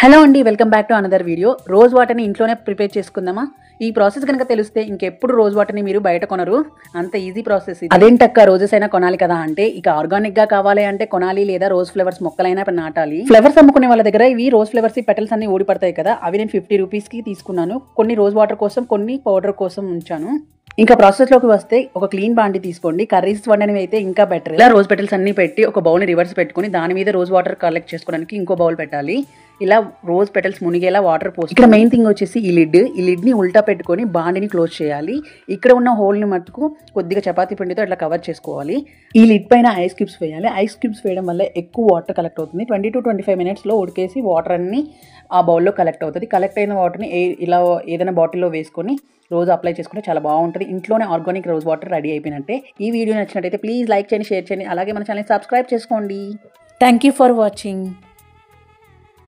Hello అండి, welcome back to another video. Rose వాటర్ని ఇంట్లోనే ప్రిపేర్ చేసుకుందామా? ఈ ప్రాసెస్ కనుక తెలిస్తే ఇంకెప్పుడు రోజ్ వాటర్ని మీరు బయట కొనరు. అంత ఈజీ ప్రాసెస్. అదేంటక్క రోజెస్ అయినా కొనాలి కదా అంటే, ఇక ఆర్గానిక్ గా కావాలి అంటే కొనాలి, లేదా రోజ్ ఫ్లవర్స్ మొక్కలైనా నాటాలి. ఫ్లవర్స్ అమ్ముకునే వాళ్ళ దగ్గర ఇవి రోజ్ ఫ్లవర్స్ పెటల్స్ అన్ని ఊడిపడతాయి కదా, అవి నేను 50 రూపీస్కి తీసుకున్నాను. కొన్ని రోజ్ వాటర్ కోసం, కొన్ని పౌడర్ కోసం ఉంచాను. ఇంకా ప్రాసెస్లోకి వస్తే, ఒక క్లీన్ బాండి తీసుకోండి. కర్రీస్ వండనివి అయితే ఇంకా బెటర్. ఇలా రోజ్ పెటల్స్ అన్ని పెట్టి ఒక బౌల్ని రివర్స్ పెట్టుకుని దాని మీద రోజ్ వాటర్ కలెక్ట్ చేసుకోవడానికి ఇంకో బౌల్ పెట్టాలి. ఇలా రోజ్ పెటల్స్ మునిగేలా వాటర్ పోసి, ఇక్కడ మెయిన్ థింగ్ వచ్చేసి ఈ లిడ్ని ఉల్టా పెట్టుకొని బాండిని క్లోజ్ చేయాలి. ఇక్కడ ఉన్న హోల్ని మట్టుకు కొద్దిగా చపాతీ పిండితో ఇట్లా కవర్ చేసుకోవాలి. ఈ లిడ్ పైన ఐస్ క్యూబ్స్ వేయాలి. ఐస్ క్యూబ్స్ వేయడం వల్ల ఎక్కువ వాటర్ కలెక్ట్ అవుతుంది. 20 to 25 మినిట్స్లో ఉడికేసి వాటర్ అన్ని ఆ బౌల్లో కలెక్ట్ అవుతుంది. కలెక్ట్ అయిన వాటర్ని ఇలా ఏదైనా బాటిల్లో వేసుకొని రోజు అప్లై చేసుకుంటే చాలా బాగుంటుంది. ఇంట్లోనే ఆర్గానిక్ రోజ్ వాటర్ రెడీ అయిపోయినట్టే. ఈ వీడియో నచ్చినట్టయితే ప్లీజ్ లైక్ చేయండి, షేర్ చేయండి, అలాగే మన ఛానల్ సబ్స్క్రైబ్ చేసుకోండి. Thank you for watching.